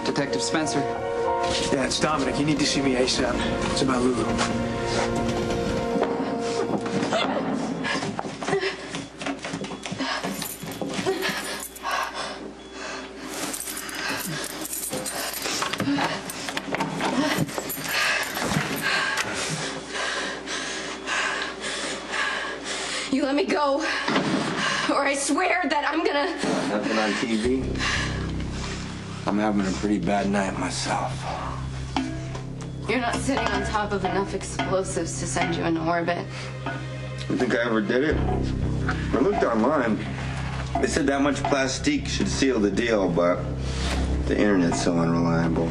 Detective Spencer. Yeah, it's Dominic. You need to see me ASAP. It's about Lulu. You let me go, or I swear that I'm gonna... Nothing on TV? I'm having a pretty bad night myself. You're not sitting on top of enough explosives to send you into orbit. You think I ever did it? I looked online. They said that much plastique should seal the deal, but the internet's so unreliable.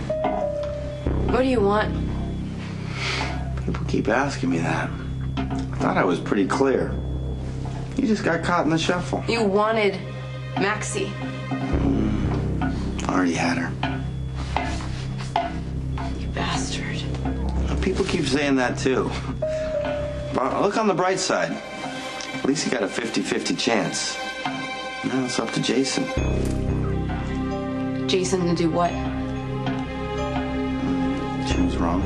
What do you want? People keep asking me that. I thought I was pretty clear. You just got caught in the shuffle. You wanted Maxie. Already had her. You bastard. People keep saying that too. But look on the bright side. At least he got a 50-50 chance. Now it's up to Jason. Jason to do what? Choose wrong.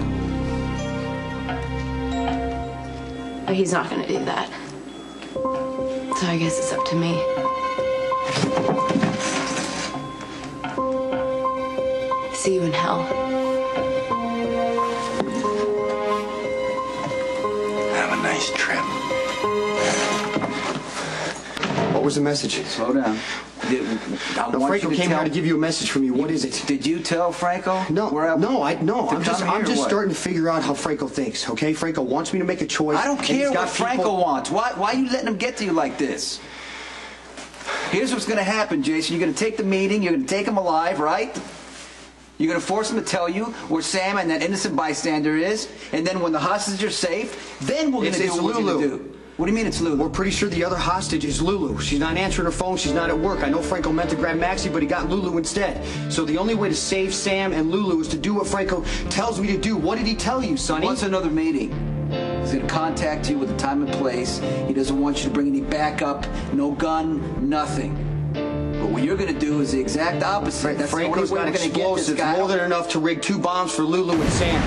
But he's not gonna do that. So I guess it's up to me. See you in hell. Have a nice trip. What was the message? Slow down. Franco came here to give you a message from you. What is it? Did you tell Franco? No. I'm just starting to figure out how Franco thinks. Okay, Franco wants me to make a choice. I don't care what Franco wants. Why are you letting him get to you like this? Here's what's going to happen, Jason. You're going to take the meeting. You're going to take him alive, right? You're going to force him to tell you where Sam and that innocent bystander is, and then when the hostages are safe, then we're going to do what we're going to do. What do you mean it's Lulu? We're pretty sure the other hostage is Lulu. She's not answering her phone. She's not at work. I know Franco meant to grab Maxie, but he got Lulu instead. So the only way to save Sam and Lulu is to do what Franco tells me to do. What did he tell you, Sonny? He wants another meeting. He's going to contact you with a time and place. He doesn't want you to bring any backup, no gun, nothing. But what you're going to do is the exact opposite. That's Franco's got explosives, more than enough to rig 2 bombs for Lulu and Sam.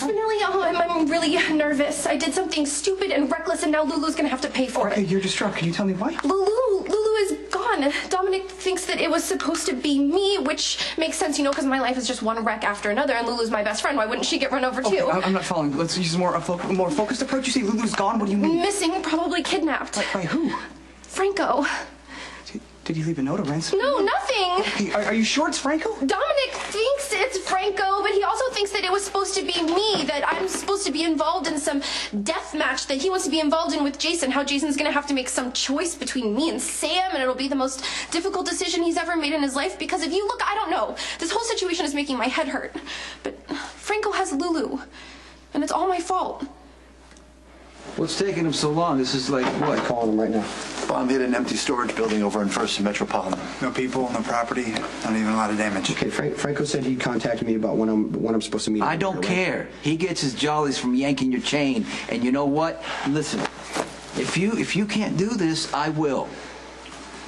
Really, I'm really nervous. I did something stupid and reckless, and now Lulu's gonna have to pay for it. You're distraught. Can you tell me why? Lulu is gone. Dominic thinks that it was supposed to be me, which makes sense, you know, because my life is just one wreck after another, and Lulu's my best friend. Why wouldn't she get run over too? Okay, I'm not following. Let's use a more focused approach. You say Lulu's gone. What do you mean? Missing, probably kidnapped. By who? Franco. Did he leave a note, a ransom? No, nothing. Hey, are you sure it's Franco? Dominic thinks it's Franco, but he also thinks that it was supposed to be me, that I'm supposed to be involved in some death match that he wants to be involved in with Jason, how Jason's gonna have to make some choice between me and Sam, and it'll be the most difficult decision he's ever made in his life, because if you look, I don't know, this whole situation is making my head hurt. But Franco has Lulu, and it's all my fault. What's taking him so long? This is like, what? I'm calling him right now. Bomb hit an empty storage building over in First and Metropolitan. No people, no property, not even a lot of damage. Okay, Franco said he'd contact me about when I'm supposed to meet him. I don't care. He gets his jollies from yanking your chain. And you know what? Listen, if you can't do this, I will.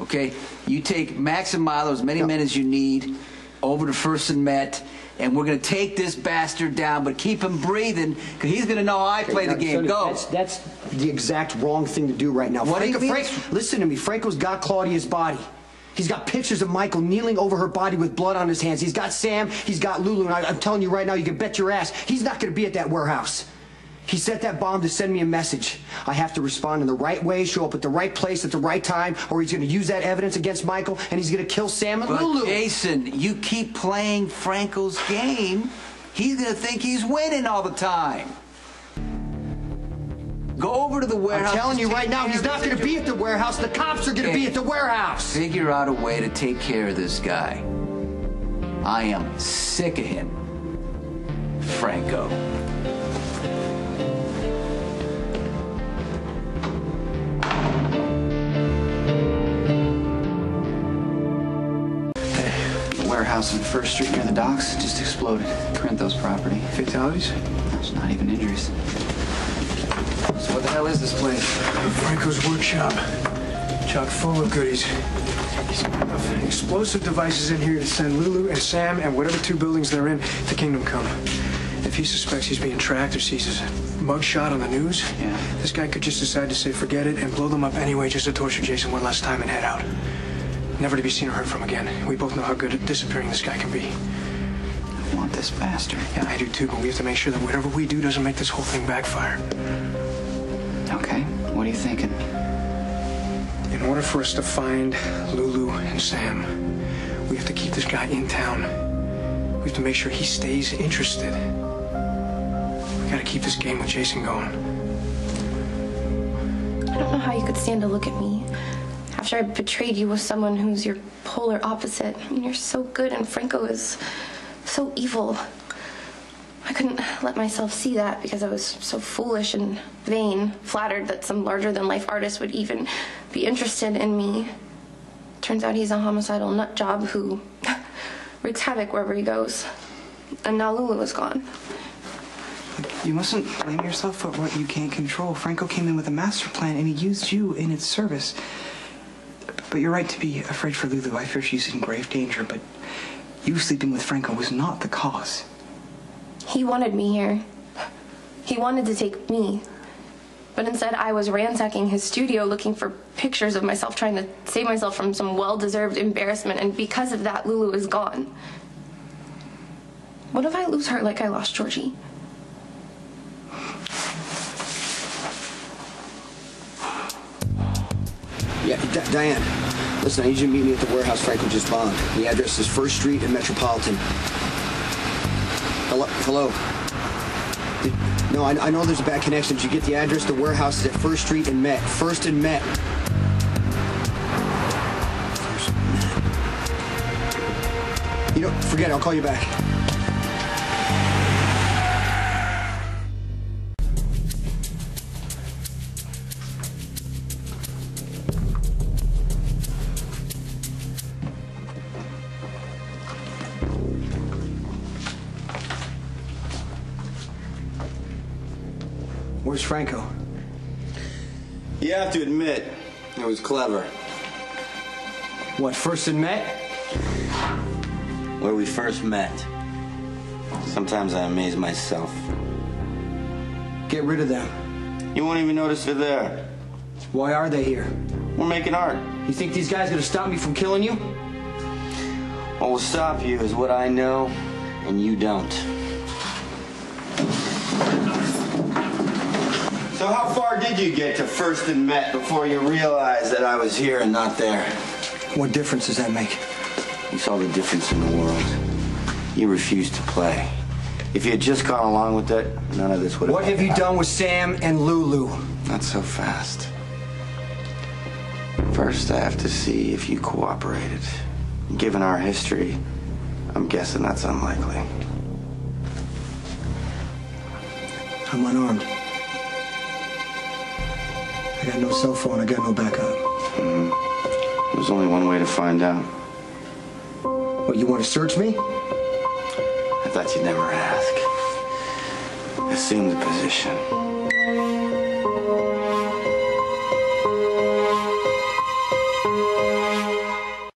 Okay? You take Max and Milo, as many men as you need, over to First and Met, and we're going to take this bastard down, but keep him breathing, because he's going to know I play the game. Go. That's the exact wrong thing to do right now. What do you mean? Listen to me. Franco's got Claudia's body. He's got pictures of Michael kneeling over her body with blood on his hands. He's got Sam. He's got Lulu. And I'm telling you right now, you can bet your ass, he's not going to be at that warehouse. He set that bomb to send me a message. I have to respond in the right way, show up at the right place at the right time, or he's going to use that evidence against Michael, and he's going to kill Sam and Lulu. But Jason, you keep playing Franco's game, he's going to think he's winning all the time. Go over to the warehouse. I'm telling you right now, he's not going to be at the warehouse. The cops are going to be at the warehouse. Figure out a way to take care of this guy. I am sick of him, Franco. Warehouse on First Street near the docks just exploded. Corinthos property. Fatalities? There's not even injuries. So what the hell is this place? Franco's workshop. Chock full of goodies. He's got enough explosive devices in here to send Lulu and Sam and whatever 2 buildings they're in to Kingdom Come. If he suspects he's being tracked or sees his mugshot on the news, this guy could just decide to say forget it and blow them up anyway just to torture Jason one last time and head out. Never to be seen or heard from again. We both know how good at disappearing this guy can be. I want this bastard. Yeah, I do too, but we have to make sure that whatever we do doesn't make this whole thing backfire. Okay, what are you thinking? In order for us to find Lulu and Sam, we have to keep this guy in town. We have to make sure he stays interested. We gotta keep this game with Jason going. I don't know how you could stand to look at me after I betrayed you with someone who's your polar opposite. I mean, you're so good and Franco is so evil. I couldn't let myself see that because I was so foolish and vain, flattered that some larger-than-life artist would even be interested in me. Turns out he's a homicidal nut job who wreaks havoc wherever he goes. And now Lulu is gone. You mustn't blame yourself for what you can't control. Franco came in with a master plan and he used you in its service. But you're right to be afraid for Lulu. I fear she's in grave danger, but you sleeping with Franco was not the cause. He wanted me here. He wanted to take me. But instead, I was ransacking his studio looking for pictures of myself, trying to save myself from some well-deserved embarrassment, and because of that, Lulu is gone. What if I lose her like I lost Georgie? Yeah, Diane, listen, I need you to meet me at the warehouse Franco just bombed. The address is 1st Street and Metropolitan. Hello? No, I know there's a bad connection. Did you get the address? The warehouse is at 1st Street and Met. 1st and Met. You know, forget it. I'll call you back. Where's Franco? You have to admit, it was clever. What, 1st and Met? Where we first met. Sometimes I amaze myself. Get rid of them. You won't even notice they're there. Why are they here? We're making art. You think these guys are gonna stop me from killing you? What will stop you is what I know, and you don't. So how far did you get to 1st and Met before you realized that I was here and not there? What difference does that make? You saw the difference in the world. You refused to play. If you had just gone along with it, none of this would have What have you done with Sam and Lulu? Not so fast. First, I have to see if you cooperated. Given our history, I'm guessing that's unlikely. I'm unarmed. I got no cell phone. I got no backup. There's only one way to find out. What, you want to search me? I thought you'd never ask. Assume the position.